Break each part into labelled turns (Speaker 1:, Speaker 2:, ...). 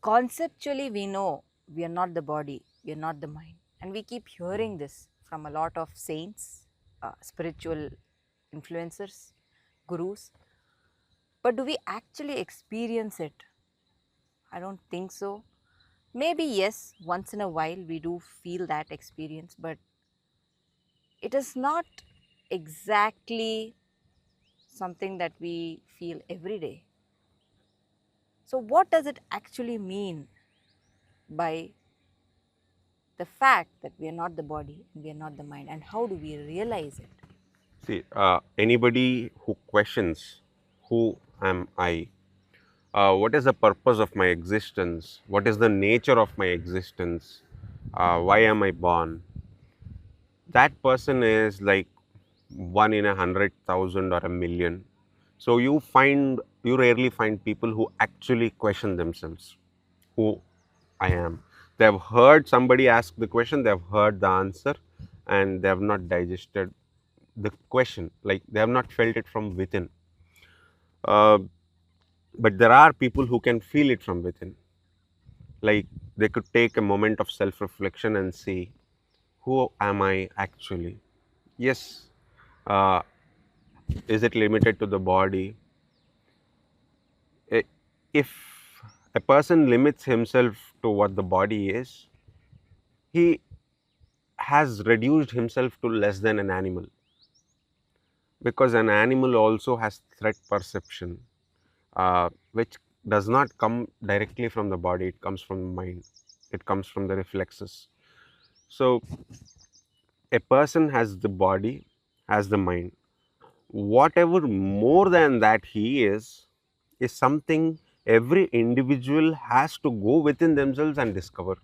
Speaker 1: Conceptually, we know we are not the body, we are not the mind. And we keep hearing this from a lot of saints, spiritual influencers, gurus. But do we actually experience it? I don't think so. Maybe yes, once in a while we do feel that experience, but it is not exactly something that we feel every day. So, what does it actually mean by the fact that we are not the body and we are not the mind, and how do we realize it?
Speaker 2: See, anybody who questions who am I, what is the purpose of my existence, what is the nature of my existence, why am I born, that person is like one in 100,000 or a million. So you rarely find people who actually question themselves, who I am. They have heard somebody ask the question, they have heard the answer, and they have not digested the question, like they have not felt it from within. Uh, but there are people who can feel it from within. Like they could take a moment of self reflection and see, who am I actually? Yes, uh, is it limited to the body? I- If a person limits himself to what the body is, he has reduced himself to less than an animal, because an animal also has threat perception, which does not come directly from the body, it comes from the mind, it comes from the reflexes. So, a person has the body, has the mind. Whatever more than that he is something every individual has to go within themselves and discover.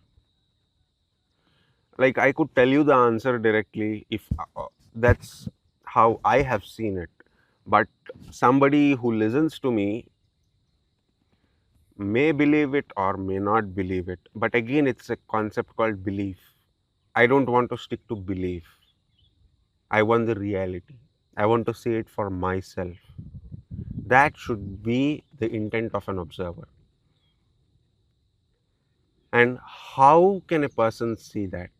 Speaker 2: Like I could tell you the answer directly if that's how I have seen it, but somebody who listens to me may believe it or may not believe it. But again, it's a concept called belief. I don't want to stick to belief. I want the reality. I want to see it for myself. That should be the intent of an observer. And how can a person see that?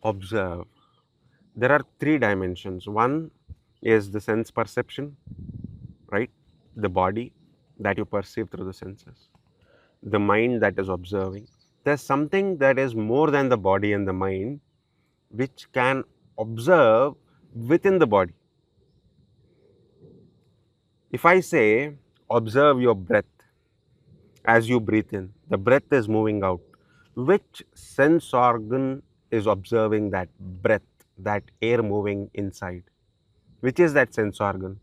Speaker 2: Observe. There are three dimensions. One is the sense perception, right? The body that you perceive through the senses, the mind that is observing. There's something that is more than the body and the mind, which can observe within the body. If I say, observe your breath as you breathe in, the breath is moving out. Which sense organ is observing that breath, that air moving inside? Which is that sense organ?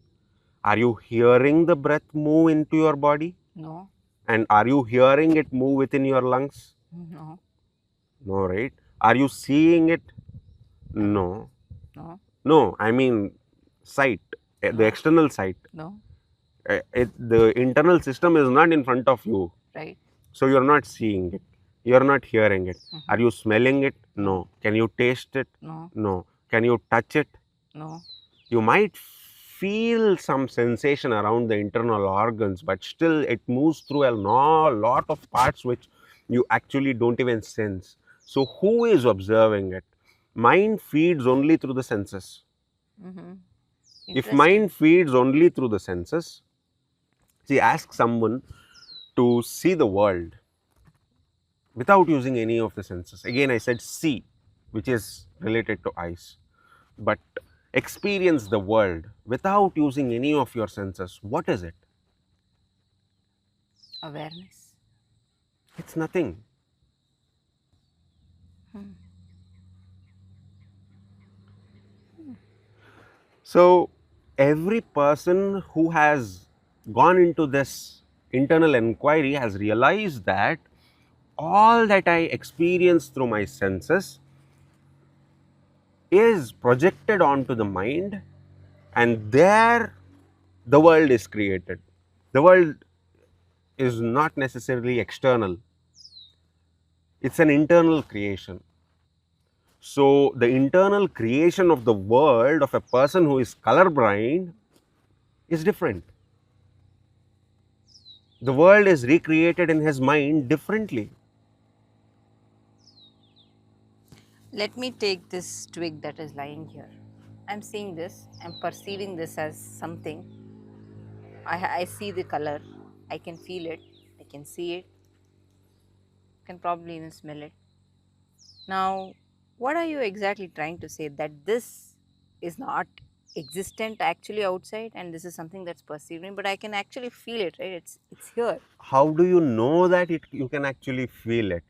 Speaker 2: Are you hearing the breath move into your body?
Speaker 1: No,
Speaker 2: And are you hearing it move within your lungs?
Speaker 1: no,
Speaker 2: No, right? Are you seeing it?
Speaker 1: no,
Speaker 2: No.
Speaker 1: no,
Speaker 2: No, I mean sight, the
Speaker 1: no,
Speaker 2: external sight.
Speaker 1: no,
Speaker 2: The internal system is not in front of you.
Speaker 1: right?
Speaker 2: So you're not seeing it. You're not hearing it. Are
Speaker 1: Mm-hmm.
Speaker 2: you smelling it?
Speaker 1: No,
Speaker 2: No. Can you taste it?
Speaker 1: no,
Speaker 2: No. Can you touch it?
Speaker 1: no,
Speaker 2: You might feel some sensation around the internal organs, but still it moves through a lot of parts which you actually don't even sense. So who is observing it? Mind feeds only through the senses.
Speaker 1: mm-hmm.
Speaker 2: If
Speaker 1: Interesting.
Speaker 2: mind feeds only through the senses, see, ask someone to see the world without using any of the senses. Again, I said see, which is related to eyes, but experience the world without using any of your senses. What is it?
Speaker 1: Awareness.
Speaker 2: It's nothing.
Speaker 1: Hmm.
Speaker 2: So, every person who has gone into this internal inquiry has realized that all that I experience through my senses is projected onto the mind, and there the world is created. The world is not necessarily external, it's an internal creation. So, the internal creation of the world of a person who is colorblind is different. The world is recreated in his mind differently.
Speaker 1: Let me take this twig that is lying here. I'm seeing this, I'm perceiving this as something. I see the color, I can feel it, I can see it, can probably even smell it. Now, what are you exactly trying to say? That this is not existent actually outside and this is something that's perceiving, but I can actually feel it, right? It's here.
Speaker 2: How do you know that you can actually feel it?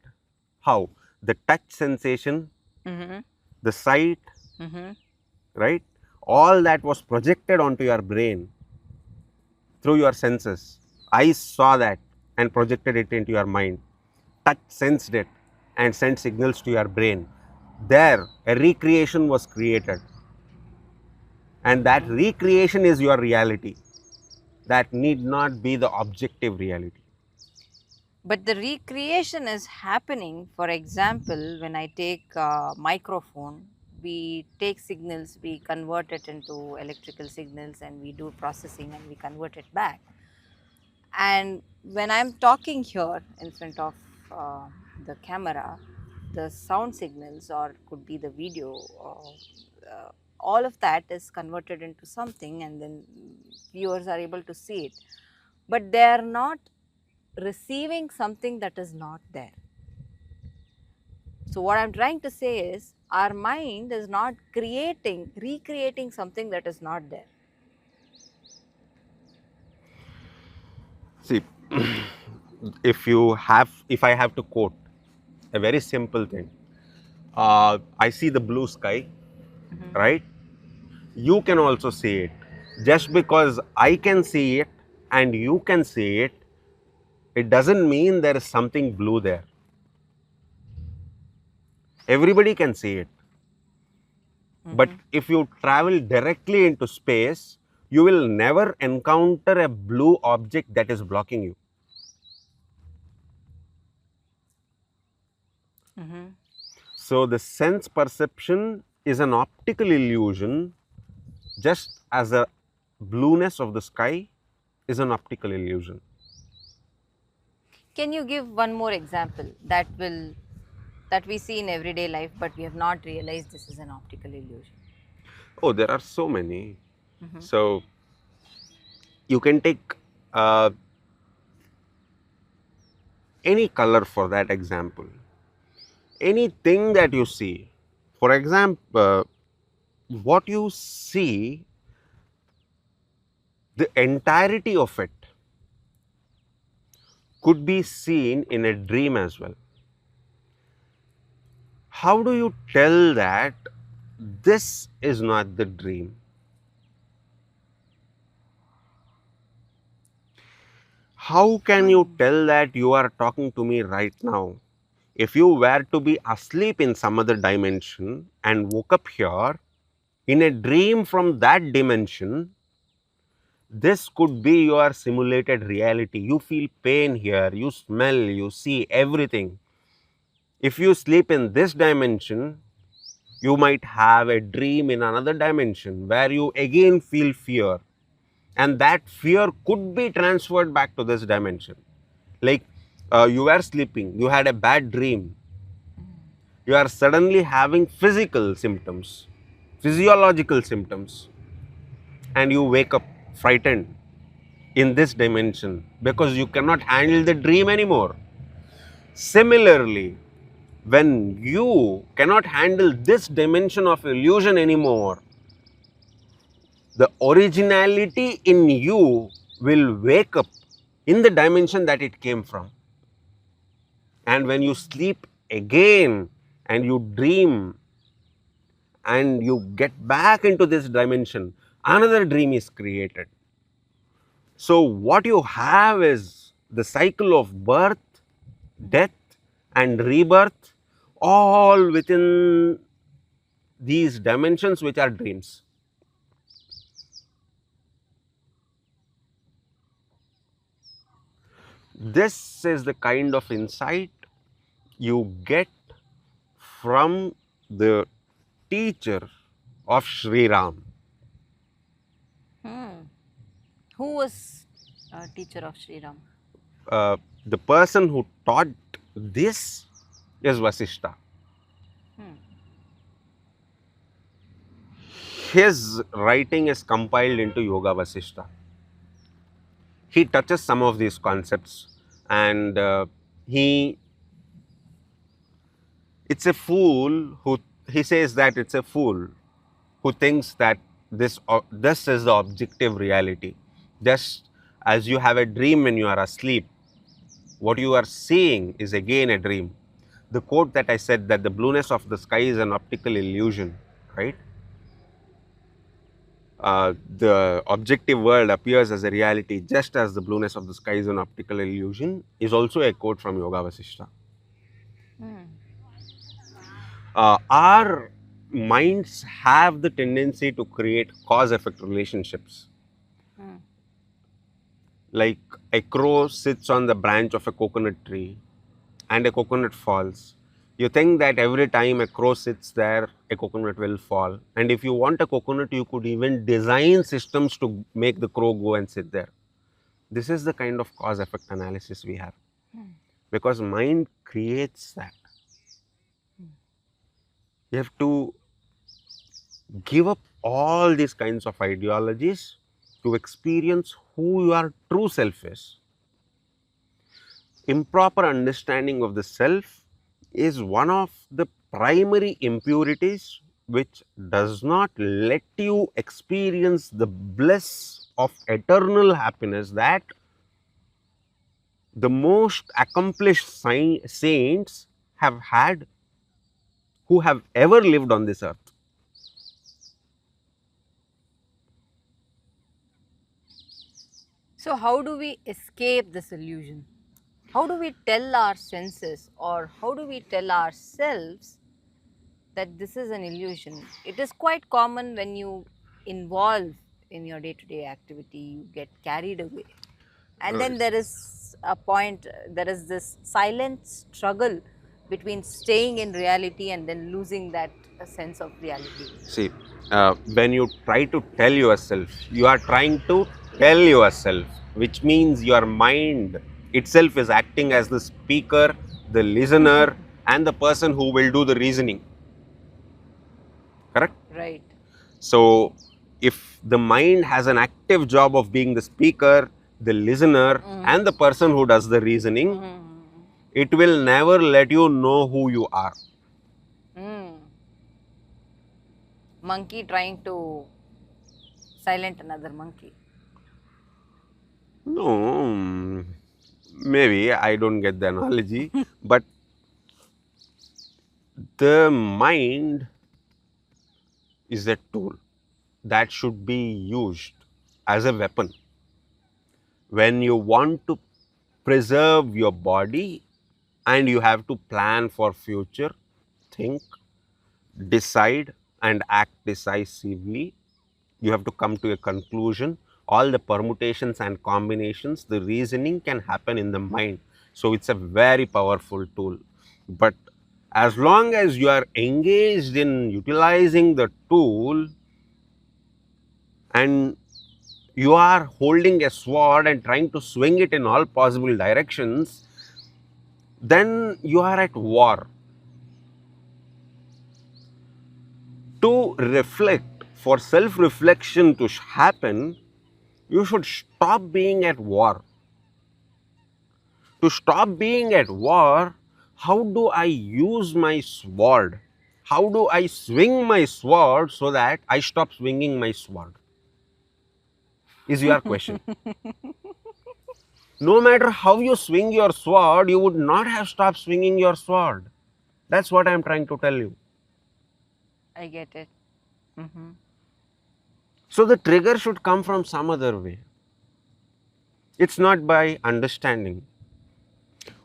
Speaker 2: How? The touch sensation,
Speaker 1: Mm-hmm.
Speaker 2: the sight,
Speaker 1: Mm-hmm.
Speaker 2: right? All that was projected onto your brain through your senses. Eyes saw that and projected it into your mind. Touch sensed it and sent signals to your brain. There, a recreation was created. And that recreation is your reality. That need not be the objective reality.
Speaker 1: But the recreation is happening. For example, when I take a microphone, we take signals, we convert it into electrical signals and we do processing and we convert it back. And when I'm talking here in front of the camera, the sound signals or could be the video or all of that is converted into something and then viewers are able to see it. But they are not receiving something that is not there. So what I'm trying to say is our mind is not recreating something that is not there.
Speaker 2: See, if I have to quote a very simple thing, I see the blue sky, right? You can also see it. Just because I can see it and you can see it, it doesn't mean there is something blue there. Everybody can see it. But if you travel directly into space, you will never encounter a blue object that is blocking you. So the sense perception is an optical illusion, just as the blueness of the sky is an optical illusion.
Speaker 1: Can you give one more example that we see in everyday life, but we have not realized this is an optical illusion?
Speaker 2: Oh, there are so many. So you can take any color for that example. Anything that you see, for example, what you see, the entirety of it could be seen in a dream as well. How do you tell that this is not the dream? How can you tell that you are talking to me right now? If you were to be asleep in some other dimension and woke up here in a dream from that dimension, this could be your simulated reality. You feel pain here, you smell, you see everything. If you sleep in this dimension, you might have a dream in another dimension where you again feel fear, and that fear could be transferred back to this dimension. Like you were sleeping, you had a bad dream, you are suddenly having physical symptoms, physiological symptoms, and you wake up frightened in this dimension because you cannot handle the dream anymore. Similarly, when you cannot handle this dimension of illusion anymore, the originality in you will wake up in the dimension that it came from. And when you sleep again and you dream and you get back into this dimension, another dream is created. So, what you have is the cycle of birth, death, and rebirth, all within these dimensions which are dreams. This is the kind of insight you get from the teacher of Sri Ram.
Speaker 1: Who was a teacher of Sri Ram?
Speaker 2: the person who taught this is Vasishta. His writing is compiled into Yoga Vasishta. He touches some of these concepts, and it's a fool who, he says that it's a fool who thinks that this is the objective reality. Just as you have a dream when you are asleep, what you are seeing is again a dream. The quote that I said, that the blueness of the sky is an optical illusion, right? The objective world appears as a reality just as the blueness of the sky is an optical illusion, is also a quote from Yoga Vasishta. Our minds have the tendency to create cause-effect relationships. Like a crow sits on the branch of a coconut tree and a coconut falls. You think that every time a crow sits there, a coconut will fall. And if you want a coconut, you could even design systems to make the crow go and sit there. This is the kind of cause-effect analysis we have. Because mind creates that. You have to give up all these kinds of ideologies to experience who your true self is. Improper understanding of the self is one of the primary impurities which does not let you experience the bliss of eternal happiness that the most accomplished saints have had, who have ever lived on this earth.
Speaker 1: So, how do we escape this illusion? How do we tell our senses, or how do we tell ourselves that this is an illusion? It is quite common when you involve in your day-to-day activity, you get carried away. And then there is a point, there is this silent struggle between staying in reality and then losing that sense of reality.
Speaker 2: See, when you try to tell yourself, you are trying to tell yourself, which means your mind itself is acting as the speaker, the listener, and the person who will do the reasoning. Correct?
Speaker 1: Right.
Speaker 2: So, if the mind has an active job of being the speaker, the listener, and the person who does the reasoning, it will never let you know who you are.
Speaker 1: Monkey trying to silent another monkey.
Speaker 2: No, maybe I don't get the analogy, but the mind is a tool that should be used as a weapon. When you want to preserve your body and you have to plan for future, think, decide and act decisively, you have to come to a conclusion. All the permutations and combinations, the reasoning can happen in the mind. So it's a very powerful tool. But as long as you are engaged in utilizing the tool and you are holding a sword and trying to swing it in all possible directions, then you are at war. To reflect, for self-reflection to happen, you should stop being at war. To stop being at war, how do I use my sword? How do I swing my sword so that I stop swinging my sword? Is your question. No matter how you swing your sword, you would not have stopped swinging your sword. That's what I am trying to tell you.
Speaker 1: I get it.
Speaker 2: So the trigger should come from some other way. It's not by understanding.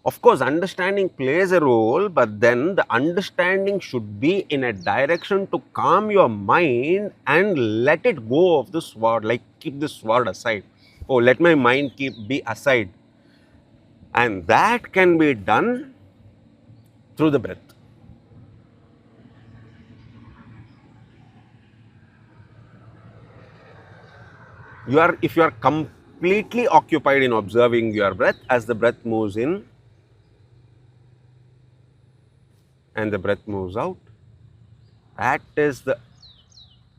Speaker 2: Of course, understanding plays a role, but then the understanding should be in a direction to calm your mind and let it go of the sword, like keep the sword aside. Oh, let my mind be aside. And that can be done through the breath. If you are completely occupied in observing your breath as the breath moves in and the breath moves out. That is the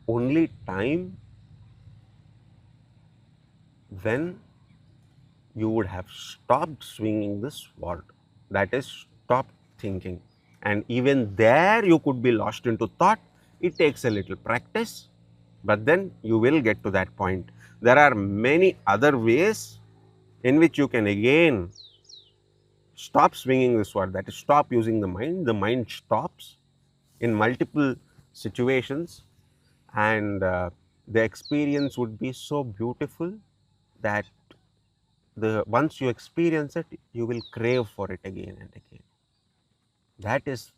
Speaker 2: only time when you would have stopped swinging the sword. That is, stopped thinking. And even there, you could be lost into thought. It takes a little practice, but then you will get to that point. There are many other ways in which you can again stop swinging the sword, that is, stop using the mind. The mind stops in multiple situations, and the experience would be so beautiful that the once you experience it, you will crave for it again and again. That is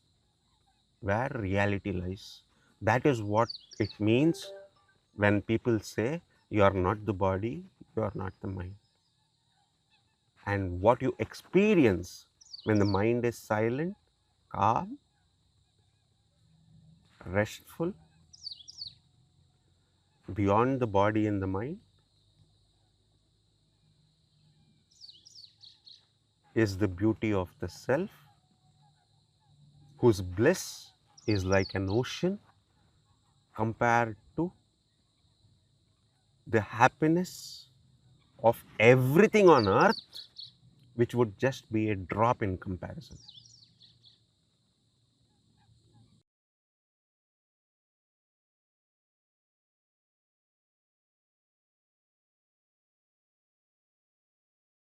Speaker 2: where reality lies. That is what it means when people say you are not the body, you are not the mind. And what you experience when the mind is silent, calm, restful, beyond the body and the mind, is the beauty of the self, whose bliss is like an ocean compared to the happiness of everything on earth, which would just be a drop in comparison.